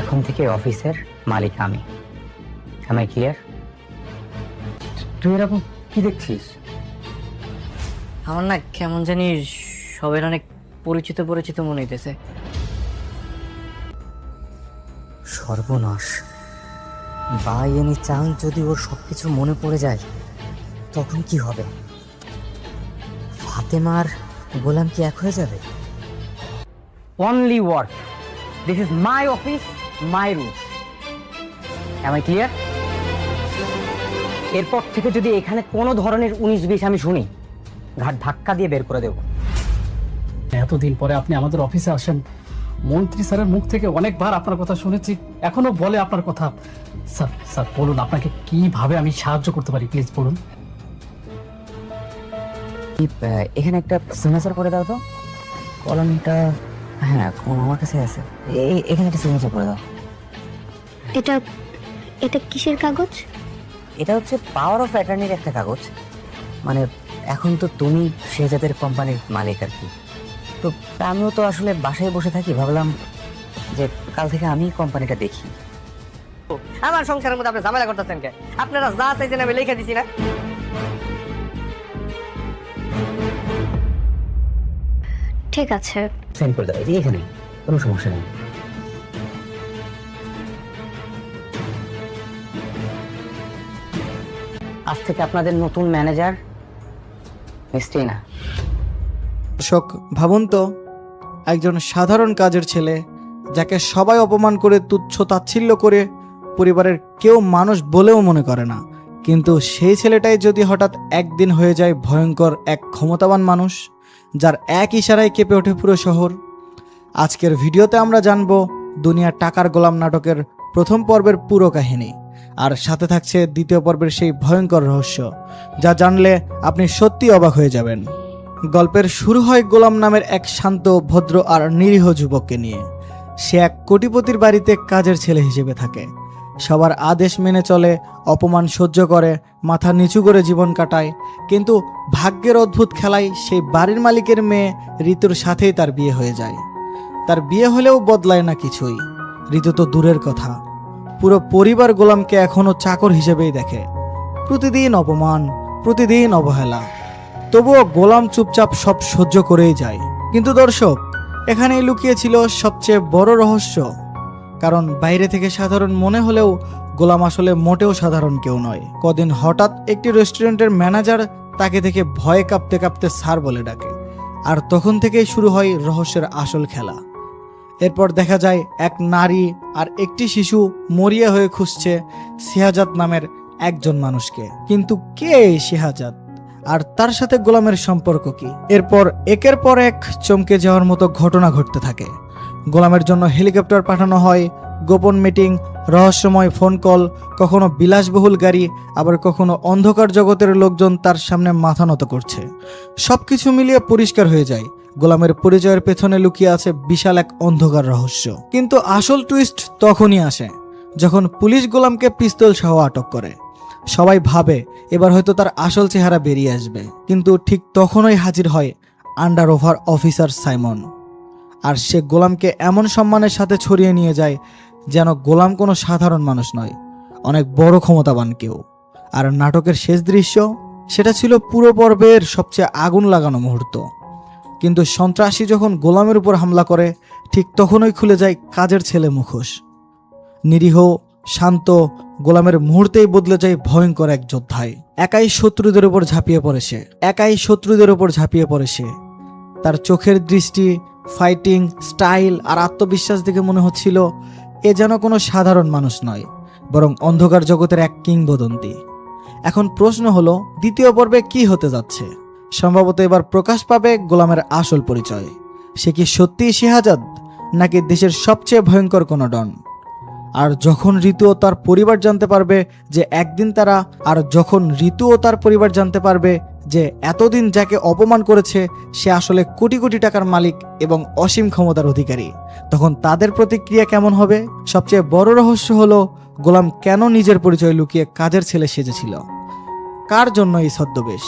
এখন থেকে অফিসের মালিক আমি। Am I clear? তুই এরকম কি দেখছিস? আমার না কেমন জানি সবের অনেক পরিচিত পরিচিত মনে হইতেছে। সর্বনাশ, বাই এনি চান্স যদি ওর সবকিছু মনে পড়ে যায় তখন কি হবে? ফাতেমার গোলাম কি এক হয়ে যাবে? Only work, this is my office, my rules. Am I clear? এরপর থেকে যদি এখানে কোনো ধরনের 19-20 আমি শুনি, ঘাট ধাক্কা দিয়ে বের করে দেব। এতদিন পরে আপনি আমাদের অফিসে আসেন, মন্ত্রী স্যারের মুখ থেকে অনেকবার আপনার কথা শুনেছি, এখনো বলে আপনার কথা। স্যার স্যার বলুন, আপনাকে কিভাবে আমি সাহায্য করতে পারি, প্লিজ বলুন। এখানে একটা সিগনেচার করে দাও তো। কলমটা হ্যাঁ আমার কাছে আছে, এখানে একটা সিগনেচার করে দাও। এটা এটা কিসের কাগজ? এটা হচ্ছে পাওয়ার অফ অ্যাটর্নির একটা কাগজ। মানে এখন তো তুমি শেহজাদের কোম্পানির মালিক আর কি। তো আমিও তো আসলে বাসায় বসে থাকি, ভাবলাম যে কাল থেকে আমি কোম্পানিটা দেখি। আমার সংসারের মধ্যে আপনি ঝামেলা করতেছেন কে? আপনারা যা চাইছেন আমি লিখে দিছি না। ঠিক আছে, সেন্ড করে দাও, এই এখানে কোনো সমস্যা নেই। আজ থেকে আপনাদের নতুন ম্যানেজার মিস্টিনা। দর্শক ভাবুন তো, একজন সাধারণ কাজের ছেলে যাকে সবাই অপমান করে তুচ্ছ তাচ্ছিল্য করে পরিবারের কেউ মানুষ বলেও মনে করে না, কিন্তু সেই ছেলেটাই যদি হঠাৎ একদিন হয়ে যায় ভয়ঙ্কর এক ক্ষমতাবান মানুষ, যার এক ইশারায় কেঁপে ওঠে পুরো শহর। আজকের ভিডিওতে আমরা জানব দুনিয়ার টাকার গোলাম নাটকের প্রথম পর্বের পুরো কাহিনী, আর সাথে থাকছে দ্বিতীয় পর্বের সেই ভয়ঙ্কর রহস্য, যা জানলে আপনি সত্যি অবাক হয়ে যাবেন। গল্পের শুরু হয় গোলাম নামের এক শান্ত, ভদ্র আর নিরীহ যুবককে নিয়ে। সে এক কোটিপতির বাড়িতে কাজের ছেলে হিসেবে থাকে, সবার আদেশ মেনে চলে, অপমান সহ্য করে, মাথা নিচু করে জীবন কাটায়। কিন্তু ভাগ্যের অদ্ভুত খেলায় সেই বাড়ির মালিকের মেয়ে ঋতুর সাথেই তার বিয়ে হয়ে যায়। তার বিয়ে হলেও বদলায় না কিছুই। ঋতু তো দূরের কথা, পুরো পরিবার গোলামকে এখনো চাকর হিসেবেই দেখে। প্রতিদিন অপমান, প্রতিদিন অবহেলা, তবুও গোলাম চুপচাপ সব সহ্য করেই যায়। কিন্তু দর্শক, এখানেই লুকিয়েছিল সবচেয়ে বড় রহস্য। কারণ বাইরে থেকে সাধারণ মনে হলেও গোলাম আসলে মোটেও সাধারণ কেউ নয়। কদিন হঠাৎ একটি রেস্টুরেন্টের ম্যানেজার তাকে দেখে ভয়ে কাঁপতে কাঁপতে স্যার বলে ডাকে, আর তখন থেকেই শুরু হয় রহস্যের আসল খেলা। এরপর দেখা যায় এক নারী আর একটি শিশু মরিয়া হয়ে খুঁজছে শেহাজাদ নামের একজন মানুষকে। কিন্তু কে এই শেহাজাদ, আর তার সাথে গোলামের সম্পর্ক কি? এরপর একের পর এক চমকে যাওয়ার মতো ঘটনা ঘটতে থাকে। গোলামের জন্য হেলিকপ্টার পাঠানো হয়, গোপন মিটিং, রহস্যময় ফোন কল, কখনো বিলাসবহুল গাড়ি, আবার কখনো অন্ধকার জগতের লোকজন তার সামনে মাথা নত করছে। সবকিছু মিলিয়ে পরিষ্কার হয়ে যায় গোলামের পরিচয়ের পেছনে লুকিয়ে আছে বিশাল এক অন্ধকার রহস্য। কিন্তু আসল টুইস্ট তখনই আসে যখন পুলিশ গোলামকে পিস্তল সহ আটক করে। সবাই ভাবে এবার হয়তো তার আসল চেহারা বেরিয়ে আসবে, কিন্তু ঠিক তখনই হাজির হয় আন্ডার ওভার অফিসার সাইমন। আর সে গোলামকে এমন সম্মানের সাথে ছড়িয়ে নিয়ে যায় যেন গোলাম কোনো সাধারণ মানুষ নয়, অনেক বড় ক্ষমতাবান কেউ। আর নাটকের শেষ দৃশ্য, সেটা ছিল পুরো পর্বের সবচেয়ে আগুন লাগানো মুহূর্ত। কিন্তু সন্ত্রাসী যখন গোলামের উপর হামলা করে, ঠিক তখনই খুলে যায় কাজের ছেলে মুখোশ। নিরীহ, শান্ত গোলামের মুহূর্তেই বদলে যায় ভয়ঙ্কর এক যোদ্ধায়। একাই শত্রুদের উপর ঝাঁপিয়ে পড়ে সে। তার চোখের দৃষ্টি, ফাইটিং স্টাইল আর আত্মবিশ্বাস দেখে মনে হচ্ছিল এ যেন কোনো সাধারণ মানুষ নয়, বরং অন্ধকার জগতের এক কিংবদন্তি। এখন প্রশ্ন হলো, দ্বিতীয় পর্বে কি হতে যাচ্ছে? সম্ভবত এবার প্রকাশ পাবে গোলামের আসল পরিচয়। সে কি সত্যিই শেহাজাদ, নাকি দেশের সবচেয়ে ভয়ঙ্কর কোনো ডন? আর যখন ঋতু ও তার পরিবার জানতে পারবে যে এতদিন যাকে অপমান করেছে সে আসলে কোটি কোটি টাকার মালিক এবং অসীম ক্ষমতার অধিকারী, তখন তাদের প্রতিক্রিয়া কেমন হবে? সবচেয়ে বড় রহস্য হলো, গোলাম কেন নিজের পরিচয় লুকিয়ে কাজের ছেলে সেজেছিল? কার জন্য এই ছদ্মবেশ?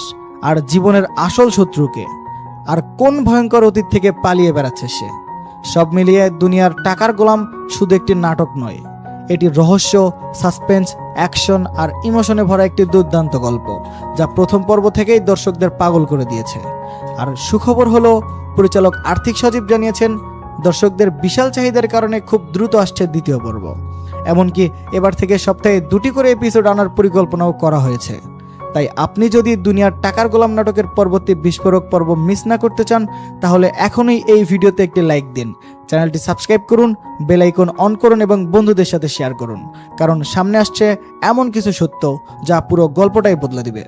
আর জীবনের আসল শত্রুকে? আর কোন ভয়ঙ্কর অতীত থেকে পালিয়ে বেড়াচ্ছে সে? সব মিলিয়ে দুনিয়ার টাকার গোলাম শুধু একটি নাটক নয়, এটি রহস্য, সাসপেন্স, অ্যাকশন আর ইমোশনে ভরা একটি দুর্দান্ত গল্প, যা প্রথম পর্ব থেকেই দর্শকদের পাগল করে দিয়েছে। আর সুখবর হলো, পরিচালক আর্থিক সজীব জানিয়েছেন দর্শকদের বিশাল চাহিদার কারণে খুব দ্রুত আসছে দ্বিতীয় পর্ব। এমনকি এবার থেকে সপ্তাহে 2টি করে এপিসোড আনার পরিকল্পনাও করা হয়েছে। তাই আপনি যদি দুনিয়ার টাকার গোলাম নাটকের পরবর্তী বিস্ফোরক পর্ব মিস না করতে চান, তাহলে এখনই এই ভিডিওতে একটি লাইক দিন, চ্যানেলটি সাবস্ক্রাইব করুন, বেল আইকন অন করুন এবং বন্ধুদের সাথে শেয়ার করুন, কারণ সামনে আসছে এমন কিছু সত্য যা পুরো গল্পটাই বদলে দিবে।